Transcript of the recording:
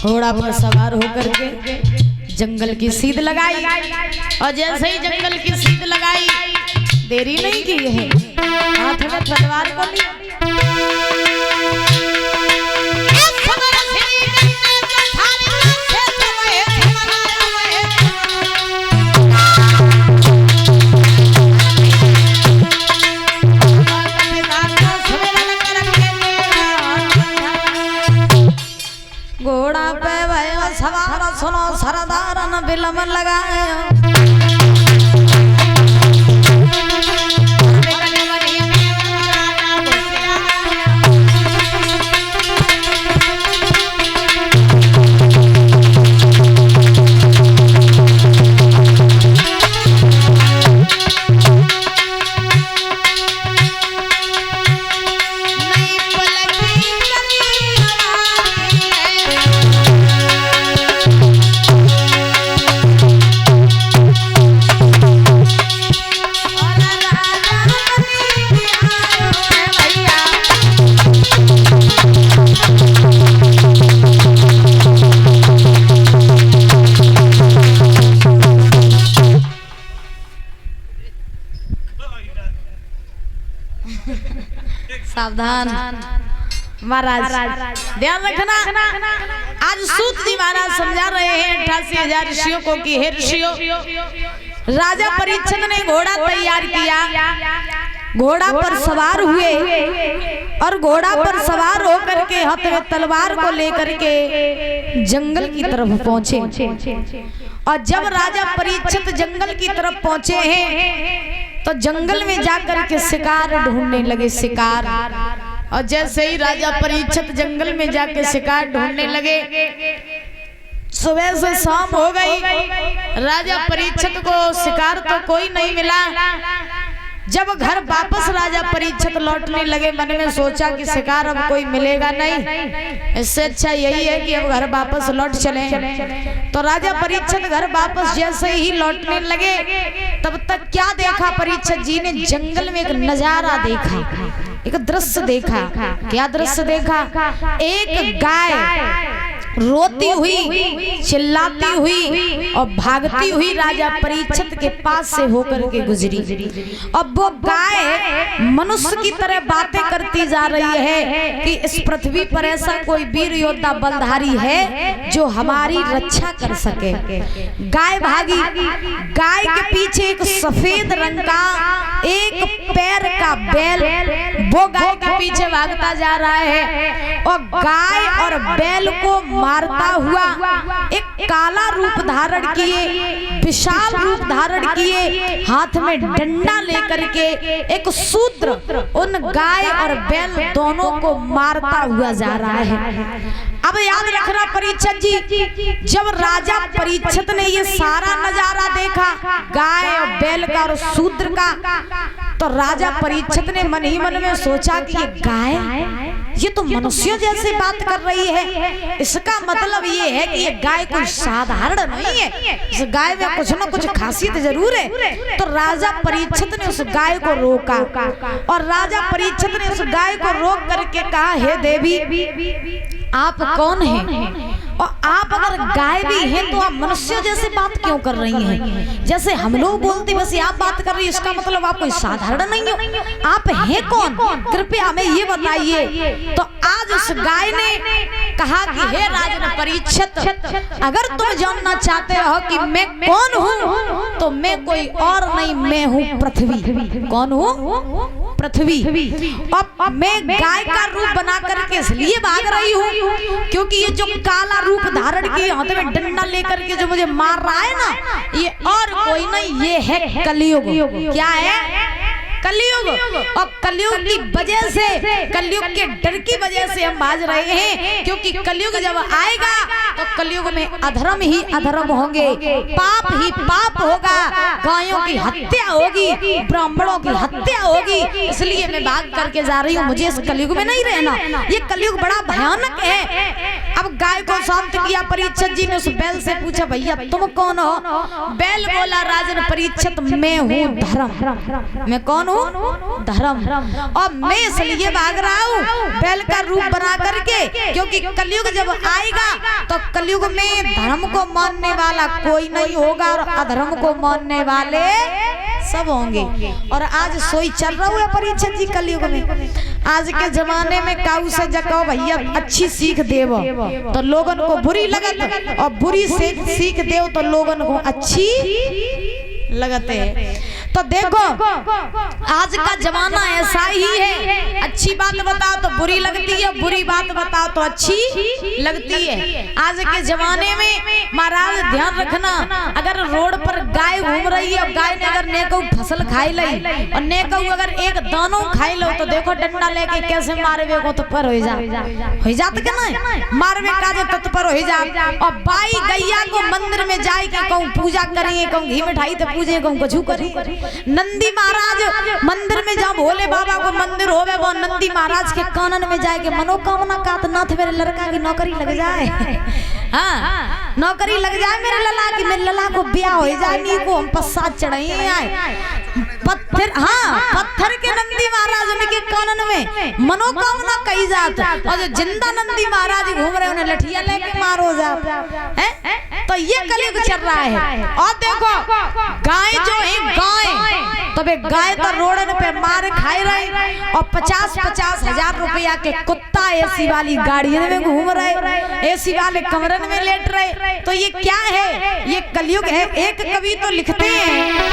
घोड़ा पर सवार होकर के जंगल की सीध लगाई और जैसे ही जंगल की सीध लगाई देरी नहीं की है, हाथ में तलवार को ली। घोड़ा पे भयो सवार सुनो सरदार न बिलम लगाया। सावधान महाराज, ध्यान रखना। आज सूत जी महाराज समझा रहे हैं 88,000 ऋषियों को कि हे ऋषियों, राजा परीक्षित ने घोड़ा तैयार किया, घोड़ा पर सवार हुए और घोड़ा पर सवार होकर के हाथ में तलवार को लेकर के जंगल की तरफ पहुंचे। और जब राजा परीक्षित जंगल की तरफ पहुंचे हैं तो जंगल में जाकर के शिकार ढूंढने लगे, शिकार। और जैसे ही राजा परीक्षित जंगल में जाके शिकार ढूंढने लगे, सुबह से शाम हो गई, राजा परीक्षित को शिकार तो कोई नहीं मिला। जब घर वापस राजा परीक्षित लौटने लगे, मन में सोचा कि शिकार अब कोई मिलेगा नहीं, इससे अच्छा यही है कि अब घर वापस लौट चले। तो राजा परीक्षित घर वापस जैसे ही लौटने लगे, तब तक क्या देखा परीक्षित जी ने, जंगल में एक नजारा देखा, एक दृश्य देखा। क्या दृश्य देखा? एक गाय रोती हुई, चिल्लाती हुई और भागती हुई राजा परीक्षित के पास से होकर के गुजरी। अब वो गाय मनुष्य की तरह बातें करती जा रही है कि इस पृथ्वी पर ऐसा कोई वीर योद्धा बलधारी है जो हमारी रक्षा कर सके। गाय भागी, गाय के पीछे एक सफेद रंग का एक पैर का बैल वो गाय के पीछे भागता जा रहा है और गाय और बैल को मारता हुआ एक काला रूप धारण किए, विशाल रूप धारण किए, हाथ में डंडा लेकर के एक शूद्र उन गाय और बैल दोनों को मारता हुआ जा रहा है। अब याद रखना परीक्षित जी, जब राजा परीक्षित ने ये सारा नजारा देखा, गाय और बैल का और शूद्र का, तो राजा परीक्षित ने मन ही मन में सोचा कि ये गाय, ये तो मनुष्यों जैसे बात कर रही है, इसका मतलब ये है कि ये गाय कोई साधारण नहीं है, इस गाय में कुछ न कुछ खासियत जरूर है। तो राजा परीक्षित ने उस गाय को रोका और राजा परीक्षित ने उस गाय को रोक करके कहा, हे देवी, आप कौन हैं? और आप अगर गाय भी हैं तो आप मनुष्य जैसे बात क्यों कर रही हैं? जैसे हम लोग बोलते वैसे आप बात कर रही है, इसका मतलब आप कोई साधारण नहीं हो। आप हैं कौन? कृपया हमें ये बताइए। तो आज उस गाय ने कहा कि हे राजन परीक्षित, अगर तुम जानना चाहते हो कि मैं कौन हूँ तो मैं कोई और नहीं, मैं हूँ पृथ्वी। कौन हूँ? पृथ्वी। अब मैं गाय का रूप बना करके इसलिए भाग रही हूँ क्योंकि ये जो काला रूप धारण किए, हाथ में डंडा लेकर के जो मुझे मार रहा है ना, ये और कोई नहीं, ये है कलयुग। क्या है? कलयुग। और कलयुग की वजह से, कलयुग के डर की वजह से हम भाग रहे हैं, क्योंकि कलयुग जब आएगा तो कलयुग में अधर्म ही अधर्म होंगे, पाप ही पाप होगा, गायों की हत्या होगी, ब्राह्मणों की हत्या होगी। इसलिए मैं भाग करके जा रही हूँ, मुझे इस कलयुग में नहीं रहना, ये कलयुग बड़ा भयानक है। अब गाय को शांत किया परीक्षित जी ने, उस बैल से पूछा, भैया तुम कौन हो? बैल बोला, राजन परीक्षित, मैं हूँ धर्म। मैं कौन हूँ? धर्म। और मैं इसलिए भाग रहा हूँ बैल का रूप बना करके, क्योंकि कलयुग जब आएगा तो कलयुग में धर्म को मानने वाला कोई नहीं होगा और अधर्म को मानने वाले सब होंगे। और आज सोई चल रहा है परीक्षित जी कलयुग में। आज के जमाने में काऊ से जको भैया अच्छी सीख देव तो लोगन को बुरी लगत और बुरी से सीख देव तो लोगन को अच्छी लगते हैं। तो देखो आज का जमाना ऐसा ही है, अच्छी बात बताओ तो बुरी लगती है, बुरी बात बताओ तो अच्छी लगती है। आज के जमाने में महाराज ध्यान रखना, अगर रोड पर गाय घूम रही है, गाय ने अगर नेको फसल खाई ली और नेको अगर एक दानो खाई लो तो देखो डंडा लेके कैसे मारवे को तत्पर हो जात के ना मारवे काजे तत्पर हो जा। और बाई गैया को मंदिर में जाए के कहूं पूजा करिए, कहूं घी मिठाई तो पूजे, कहूं कुछ करिए। नंदी महाराज मंदिर में जब भोले बाबा को मंदिर होवे वो नंदी महाराज के कानन में जाए के मनोकामना कात नाथ मेरे लड़का की नौकरी लग जाए, हाँ नौकरी लग जाए मेरे लला की, मेरे लला को ब्याह हो जाए, नी को हम पश्चात चढ़ाइए आए पत्थर, हाँ पत्थर के नंदी महाराज उनके कानन में मनोकामना कही जात। और जो जिंदा नंदी महाराज घूम रहे उन्हें लठिया लेके मारो जात है। तो ये कलयुग चल रहा है। और देखो गाय जो है गाय तो बे गाय तो रोडन पे मार खाए रहे और 50-50 हजार रुपया के कुत्ता एसी वाली गाड़ियों में घूम रहे, एसी वाले कमरन में लेट रहे। तो ये क्या है? ये कलयुग है। एक कवि तो लिखते हैं